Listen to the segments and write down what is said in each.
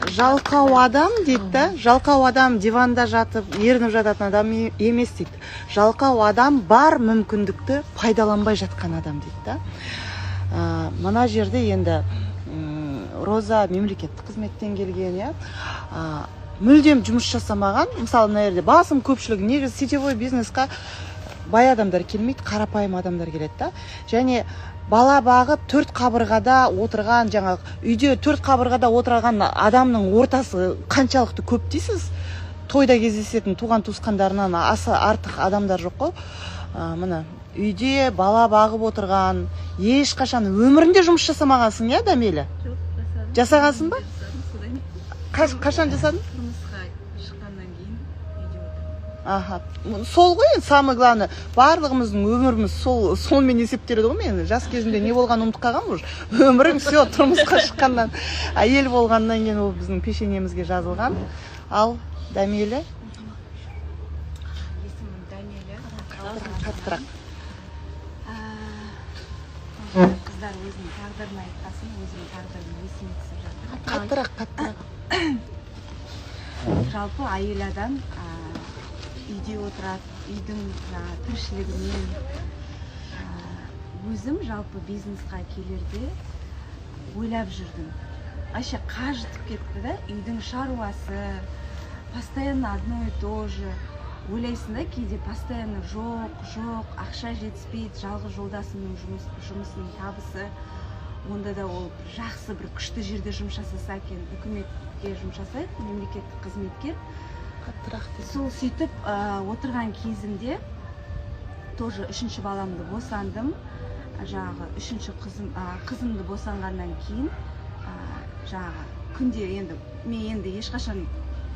Жалқау адам дейді да, жалқау адам диванда жатып, ерініп жататын адам емес дейді. Жалқау адам бар мүмкіндікті пайдаланбай жатқан адам дейді да. Мына жерде енді Роза мемлекеттік қызметтен келген, иә. Мүлдем жұмыс жасамаған, мысалы мына жерде басым көпшілігі негізі сетевой бизнесқа бай адамдар келмейді, қарапайым адамдар келеді да. Және бала бағып төрт қабырғада отырған, жаңағы үйде төрт қабырғада отырған адамның ортасы қаншалықты көп дейсіз? Тойда кездесетін туған туысқандарынан аса артық адамдар жоқ қой. Мына үйде бала бағып отырған, ешқашан өмірінде жұмыс жасамағансың, иә, Дәмелі? Жоқ, жасадым. Жасағансың ба? Қашан жасадың? Тұрмысқа шыққаннан кейін үйде отырдым. Аха. Сол ғой, самый главный. Барлығымыздың өміріміз сонымен есептеледі ғой. Мен жас кезімде не болғанын ұмытып қалғанмын уже. Өмірің все тұрмысқа шыққаннан, әйел болғаннан кейін ол біздің пешенемізге жазылған. Ал Дәмелі? Есімім Дәмелі. Қаттырақ. Қыздар өзінің тағдырын айтқасын, өзінің тағдырын есіне түсіп жатыр. Қаттырақ. Жалпы әйел адам үйде отырады, үйдің тіршілігімен. Өзім жалпы бизнесқа келерде ойлап жүрдім. Вообще қажытып кетті да, үйдің шаруасы, постоянно одно и то же. Ойлайсың да, кейде постоянно жоқ, ақша жетіспейді, жалғыз жолдасымның жұмысының табысы. Онда да ол жақсы бір күшті жерде жұмыс жасаса екен, үкіметке жұмыс жасайды, мемлекеттік қызметкер. Сол сөйтіп отырған кезімде тоже үшінші баламды босандым. Жаңағы үшінші қызымды босанғаннан кейін жаңағы күнде мен ешқашан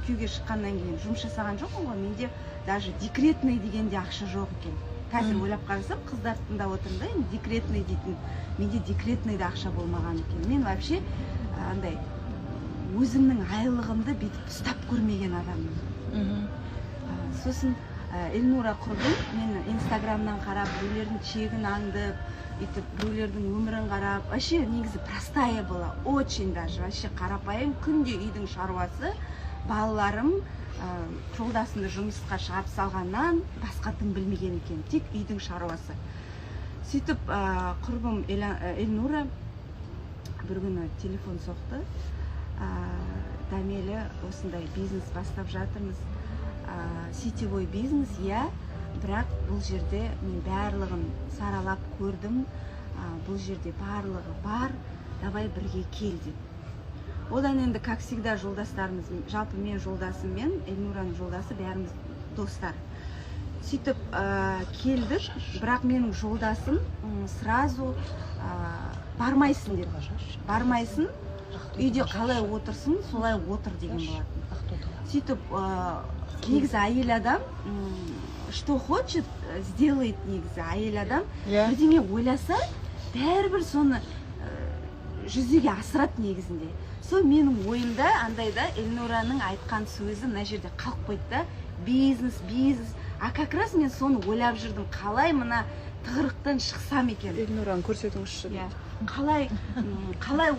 күйеуге шыққаннан кейін жұмыс жасаған жоқпын ғой. Менде даже декретный дегенде ақша жоқ екен. Қазір ойлап қарасам, қыздар тыңдап отырмын да, енді декретный дейтін. Менде декретныйда ақша болмаған екен. Мен вообще андай өзімнің айлығымды бүйтіп ұстап көрмеген адаммын. Сосын Эльнура құрбым, мен инстаграмнан қарап, біреулердің чегін аңдып, біреулердің өмірін қарап, вообще негізі простая была, очень даже, вообще қарапайым, күнде үйдің шаруасы, балаларым жолдасымды жұмысқа шығарып салғаннан басқа тың білмеген екен, тек үйдің шаруасы. Сөйтіп құрбым Эльнура бір күні телефон соқты. Дәмелі, осындай бизнес бастап жатырмыз. Сетевой бизнес, иә, бірақ бұл жерде мен барлығын саралап көрдім. Бұл жерде барлығы бар, давай бірге кел деп. Одан енді, как всегда, жолдастарымыз, жалпы мен жолдасым мен Эльнураның жолдасы бәріміз достар. Сөйтіп келдік, бірақ менің жолдасым сразу бармайсың деді. Бармайсың, үйде қалай отырсың, солай отыр деген болатын. Сөйтіп, негізі әйел адам, что хочет, сделает негізі әйел адам. Бірдеңе ойласа, бәрібір соны жүзеге асырады негізінде. Сол менің ойымда, андайда Эльнураның айтқан сөзі мына жерде қалып қойды да, бизнес. А как раз мен соны ойлап жүрдім, қалай мына тығырықтан шықсам екен. Эльнураны көрсетіңізші. Қалай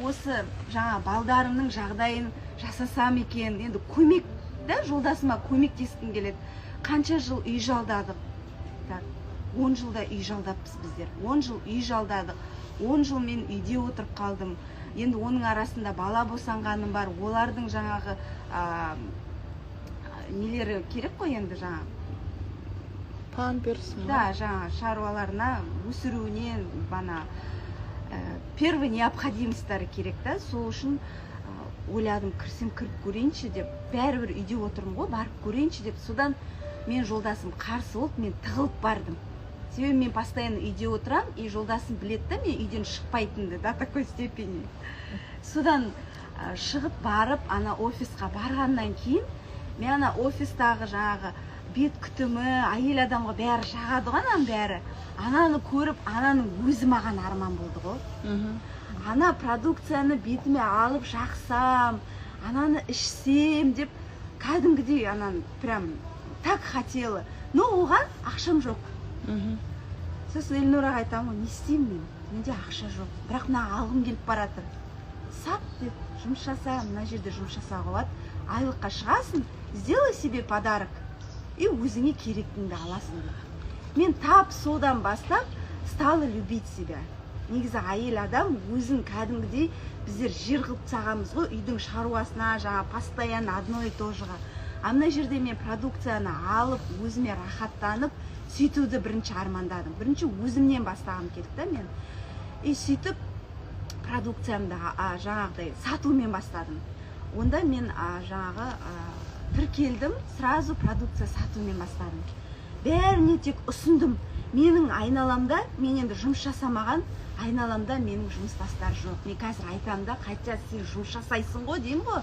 осы жаңа балдарымның жағдайын жасасам екен. Енді көмек, да, жолдасыма көмектескім келеді. Қанша жыл үй жалдадық? 10 жылда үй жалдаппыз біздер. 10 жыл үй жалдадық. 10 жыл мен үйде отырып қалдым. Енді оның арасында бала босанғаным бар. Олардың жаңағы нелері керек қой енді жаңағы. Памперс. Да, жаңа шаруаларына өсіруіне бана первый необходимостьтары керек та. Сол үшін ойладым, кірсем кіріп көрейінші деп. Бәрібір үйде отырмын ғой, барып көрейінші деп. Содан мен жолдасым қарсы болды, мен тығылып бардым. Себебі мен постоянно үйде отырам, и жолдасым біледі да, мен үйден шықпайтынды до такой степени. Содан шығып барып, ана офисқа барғаннан кейін, мен ана офистағы жаңағы бет күтімі, әйел адамға бәрі жағады ғой, ананың бәрі. Ананы көріп, ананың өзі маған арман болды ғой. Ана продукцияны бетіме алып жақсам, ананы ішсем деп, кәдімгідей ананы прям так хотела. Но оған ақшам жоқ. Сосын Эльнураға айтамын, не істеймін мен? Менде ақша жоқ. Бірақ мына алғым келіп баратыр. Сап деп жұмыс жаса, мына жерде жұмыс жасауға болады, айлыққа шығасың, сделай себе подарок и өзіңе керектіңді аласың деп. Мен тап содан бастап стала любить себя. Негізі әйел адам өзін кәдімгідей біздер жер қылып тастағанбыз ғой, үйдің шаруасына, жаңа постоянно одно и то жеға. Мына жерде мен продукцияны алып, өзіме рахаттанып, сөйтуді бірінші армандадым. Бірінші өзімнен бастағым келді да мен. И сөйтіп продукциямды жаңағыдай сатумен бастадым. Онда мен жаңағы тіркелдім, сразу продукция сатумен бастадым. Бәріне тек ұсындым. Менің айналамда, мен енді жұмыс жасамаған, айналамда менің жұмыстастар жоқ. Мен қазір айтамын да, қайтса сен жұмыс жасайсың ғой деймін ғой.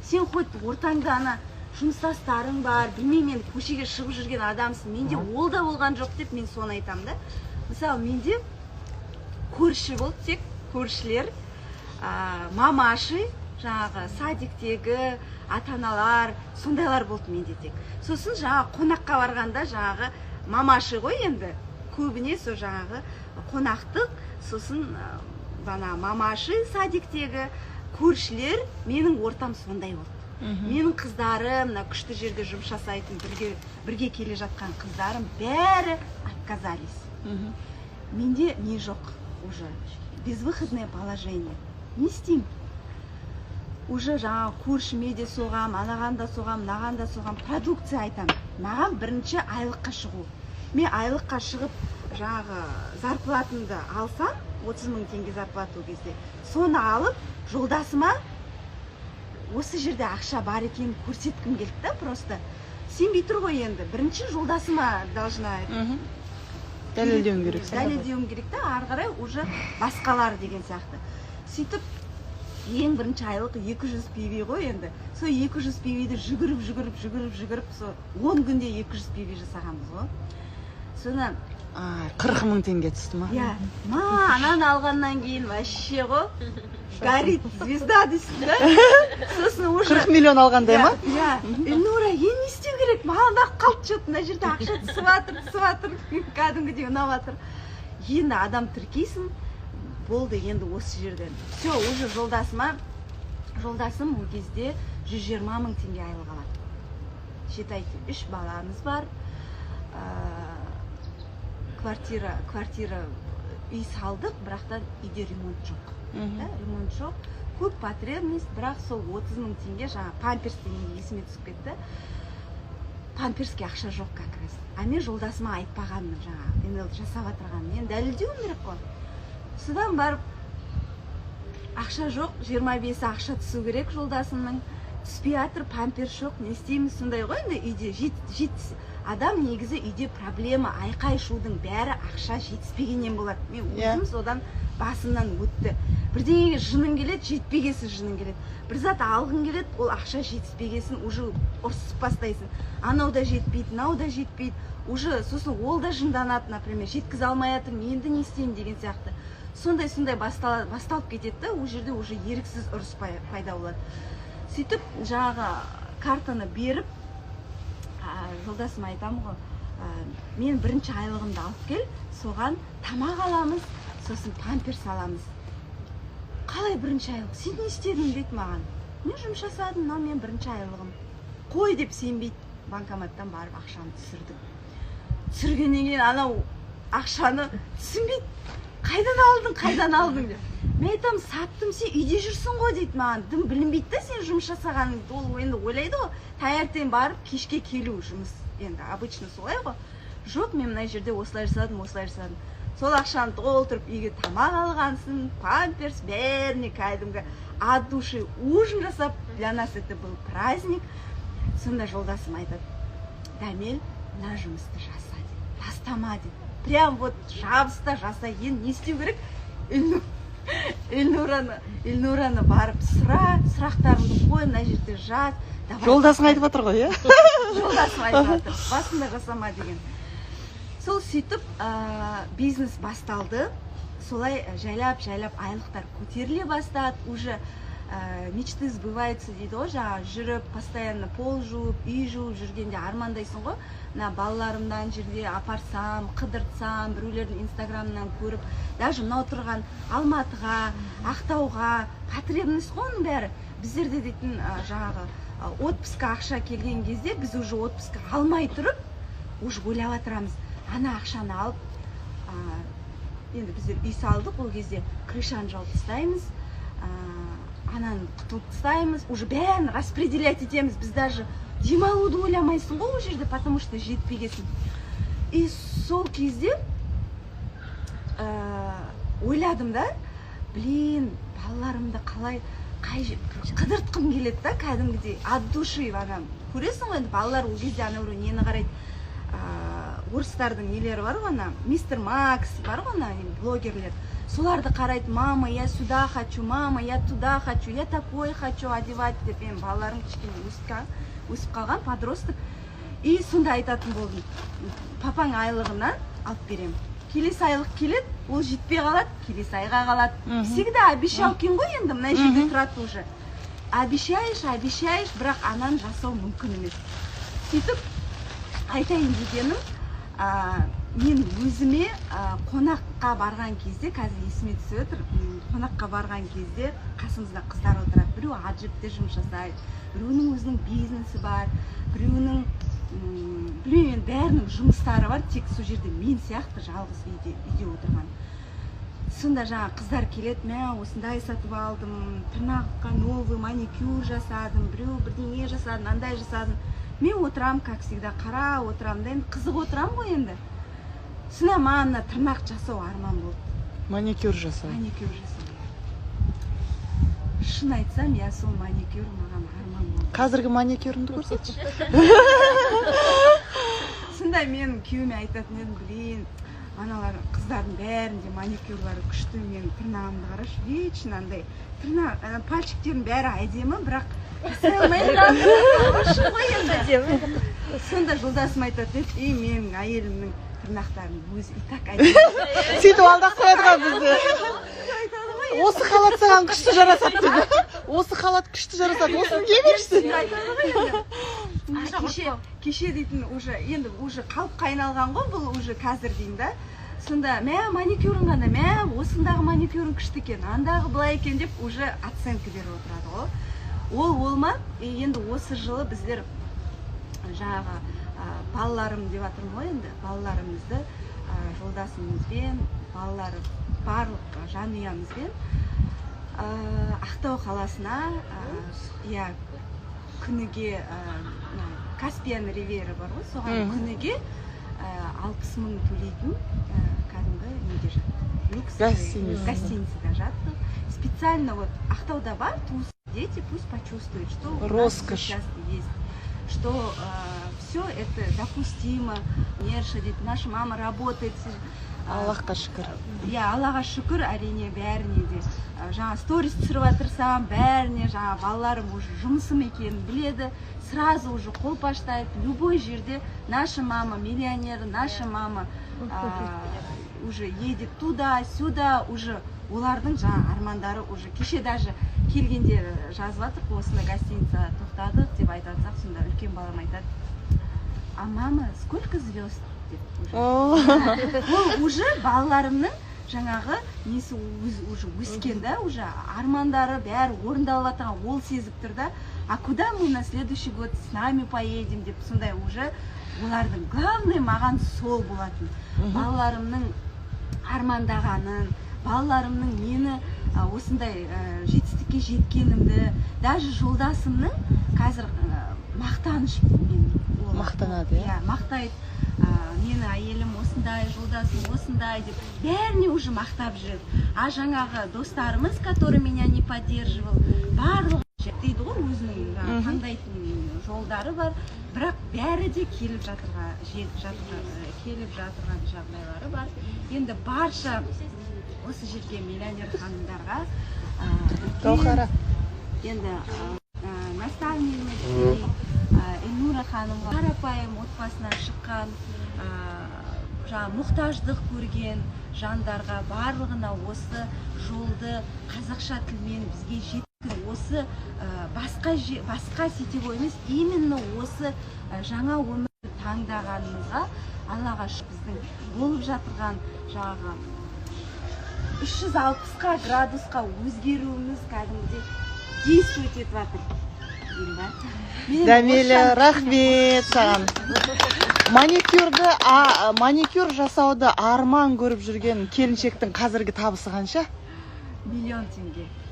Сен хоть ортаңда ана жұмыстастарың бар, білмеймін, мен көшеге шығып жүрген адамсың. Менде ол да болған жоқ деп мен соны айтамын да. Мысалы, менде көрші болды, тек көршілер, мамаши, жаңағы садиктегі ата-аналар, сондайлар болды менде тек. Сосын жаңағы қонаққа барғанда жаңағы мамаши ғой енді, көбіне со жаңағы қонақтық, сосын бана мамаши садиктегі көршілер, менің ортам сондай болды. Менің қыздарым, мына күшті жерде жұмыс жасайтын, бірге келе жатқан қыздарым бәрі отказались. Менде не жоқ уже, безвыходное положение. Не істеймін? Уже жаңағы көршіме де соғам, анаған да соғам, мынаған да соғам, продукция айтам. Маған бірінші айлыққа шығу. Мен айлыққа шығып, жаңағы зарплатымды алсам, 30 000 теңге зарплата ол кезде, соны алып, жолдасыма осы жерде ақша бар екенін көрсеткім келді да, просто. Сенбей тұр ғой енді, бірінші жолдасыма должна дәлелдеуім керек. Дәлелдеуім керек та, ары қарай уже басқалар деген сияқты. Сөйтіп, ең бірінші айлық 200 пиви ғой енді. Сол 200 пивиді жүгіріп, сол 10 күнде 200 пиви жасағанбыз ғой. Соны 40 000 теңге түсті ма? Иә, ананы алғаннан кейін вообще ғой, горит звезда дейсің да. Сосын уже 40 миллион алғандай ма? Иә, Эльнура, енді не істеу керек? Маған да қалып жүрді, мына жерде ақша түсіп жатыр, кәдімгідей ұнап жатыр. Енді адам тіркейсің, болды енді осы жерден. Все, уже жолдасым ол кезде 120 000 теңге айлық алады. Считайте, 3 баламыз бар. Квартира үй салдық, бірақтан үйде ремонт жоқ. Ремонт жоқ. Көп потребность, бірақ сол 30 000 теңге жаңа памперс деген есіме түсіп кетті. Памперске ақша жоқ как раз. Мен жолдасыма айтпағанмын жаңа, енді жасап отырғанмын. Мен дәлелдеуім керек қой. Содан барып ақша жоқ, 25 ақша түсу керек жолдасымның. Түспей жатыр, памперс жоқ, не істейміз сондай ғой, енді үйде адам негізі үйде проблема, айқай шудың бәрі ақша жетіспегеннен болады. Мен өзім содан басымнан өтті. Бірдеңеге жының келеді, жетпегесін жының келеді. Бір зат алғың келеді, ол ақша жетіспегесін уже ұрсып бастайсың. Анау да жетпейді, мынау да жетпейді. Уже сосын ол да жынданады, например, жеткізе алмай жатыр, енді не істеймін деген сияқты. Сондай басталып кетеді да, ол жерде уже еріксіз ұрыс пайда болады. Сөйтіп, жаңағы картаны беріп, жолдасыма айтамын ғой, мен бірінші айлығымды алып кел, соған тамақ аламыз, сосын памперс аламыз. Қалай бірінші айлық? Сен не істедің дейді маған. Мен жұмыс жасадым, мынау мен бірінші айлығым. Қой деп сенбейді, банкоматтан барып ақшаны түсірдім. Түсіргеннен кейін анау ақшаны түсінбейді. Қайдан алдың деп. Мен айтам, саттым, сен үйде жүрсің ғой дейді маған. Дым білінбейді да сен жұмыс жасағаның. Ол енді ойлайды ғой, таңертең барып кешке келу жұмыс. Енді обычно солай ғой. Жоқ, мен мына жерде осылай жасадым. Сол ақшаны толтырып үйге тамақ алғансың, памперс, бәріне кәдімгі от души ужин жасап, для нас это был праздник. Сонда жолдасым айтады, Дамел, мына жұмысты жаса дейді, тастама дейді. Прям вот жабыста жаса, енді не істеу керек? Эльнураны барып сұрақтарыңды қой, мына жерде жаз. Жолдасың айтып отыр ғой, иә? Жолдасым айтып отыр, басында жасама деген. Сол сөйтіп бизнес басталды. Солай жайлап айлықтар көтеріле бастады. Уже мечты сбываются дейді ғой, жаңағы жүріп постоянно пол жуып үй жуып жүргенде армандайсың ғой, мына балаларымдан жерде апарсам, қыдыртсам, біреулердің инстаграмынан көріп, даже мынау тұрған Алматыға, Ақтауға потребность қой оның бәрі. Біздерде дейтін жаңағы отпускқа ақша келген кезде біз уже отпускқа алмай тұрып уже ойлап отырамыз, ана ақшаны алып енді біздер үй салдық, ол кезде крышаны жауып тастаймыз, ананы құтылып тастаймыз, уже бәрін распределять етеміз. Біз даже демалуды ойламайсың ғой ол жерде, потому что жетпегесін. И сол кезде ойладым да, блин, балаларымды қалай қыдыртқым келеді да, кәдімгідей от души. Көресің ғой енді балалар ол кезде ана біреу нені қарайды, орыстардың нелері бар ғой, мистер Макс бар ғой, блогерлер, соларды қарайды, мама, я сюда хочу, мама, я туда хочу, я такой хочу одевать деп. Мен балаларым кішкене өсіп қалған, подросток. И сонда айтатын болдым, папаң айлығынан алып берем, келесі айлық келеді, ол жетпей қалады, келесі айға қалады. Всегда обещал кен ғой, енді мына жерде тұрады уже. Обещаешь, бірақ ананы жасау мүмкін емес. Сөйтіп айтайын дегенім, мен өзіме қонаққа барған кезде, қазір есіме түсіп отыр, қонаққа барған кезде қасымызда қыздар отырады, біреу аджипте жұмыс жасайды, біреуінің өзінің бизнесі бар, біреуінің бәрінің жұмыстары бар, тек сол жерде мен сияқты жалғыз үйде отырған. Сонда жаңа қыздар келеді, мә осындай сатып алдым, тырнаққа новый маникюр жасадым, біреу бірдеңе жасадым, андай жасадым. Мен отырам, как всегда, қара отырам да, енді қызық отырам ғой енді. Сына маған тырнақ жасау арман болды. Маникюр жасау. Маникюр жасау. Шын айтсам, я сол маникюр маған арман болды. Қазіргі маникюріңді көрсетші. Сонда мен күйеуіме айтатын едім, блин, аналар қыздардың бәрінде маникюрлары күшті, мен тырнағымды қарашы, вечно андай тырнақ, пальчиктердің бәрі әдемі, бірақ сонда жолдасым айтады, и менің әйелімнің тырнақтарын өзі и так әдемі. Сөйтіп алдақ қояды ғой бізде. Осы халат саған күшті жарасады дейді. Осы халат күшті жарасады, осыны кие берші. Кеше дейтін енді қалыпқа айналған ғой, бұл қазір дейін да. Сонда мә маникюрың ғана, мә осындағы маникюрың күшті екен, андағы былай екен деп оценка беріп отырады ғой. Ол болма, енді осы жылы біздер жаңағы балаларым деп жатырмын ғой, енді балаларымызды жолдасымызбен, балалары барлық жанұямызбен Ақтау қаласына күніге Каспиан ривьера бар ғой, соған күніге 60 мың төлейтін кәдімгі неде жатты, гостиницада жатты. Специально вот Ақтауда бар, дети пусть почувствуют, что роскошь сейчас есть, что все это допустимо. Нерша дейді, наша мама работает. Аллахқа шүкір. Аллаға шүкір, әрине бәріне де. Жаңа сторис түсіріп отырсам, бәріне жаңа балаларым уже жұмысым екенін біледі, сразу уже қолпаштайды. Любой жерде наша мама миллионер, наша мама уже едет туда-сюда, уже олардың жаңа армандары уже кеше даже келгенде жазып жатыр, осында гостиница тоқтадық деп айтатсақ, сонда үлкен балам айтады, а мама сколько звезд деп. Ол уже балаларымның жаңағы несі уже өскен да, уже армандары бәрі орындалып жатқан, ол сезіп тұр да. А куда мы на следующий год с нами поедем деп, сондай уже олардың главный маған сол болатын. Балаларымның армандағанын, балаларымның мені осындай жетістікке жеткенімді, даже жолдасымның қазір мақтаныш мақтанады, мақтайды, мені әйелім осындай, жолдасым осындай деп, бәріне уже мақтап жүреді. А жаңағы достарымыз, который меня не поддерживал, барлығы дейді ғой, өзінің таңдайтын жолдары бар, бірақ бәрі де келіп жатырған жағдайлары бар. Енді барша осы жерге миллионер ханымдарға Гаухара, енді наставница Эльнура ханымға, қарапайым отбасынан шыққан, мұқтаждық көрген жандарға барлығына осы жолды қазақша тілмен бізге осы басқа сетевой емес, именно осы жаңа өмірді таңдағанымызға Аллаға шүкір, біздің болып жатырған жаңағы 360 градусқа өзгеруіміз кәдімгідей действовать етіп жатыр деймін ба. Дәмелі, рахмет саған. Маникюр жасауды арман көріп жүрген келіншектің қазіргі табысы қанша? $1 000 000.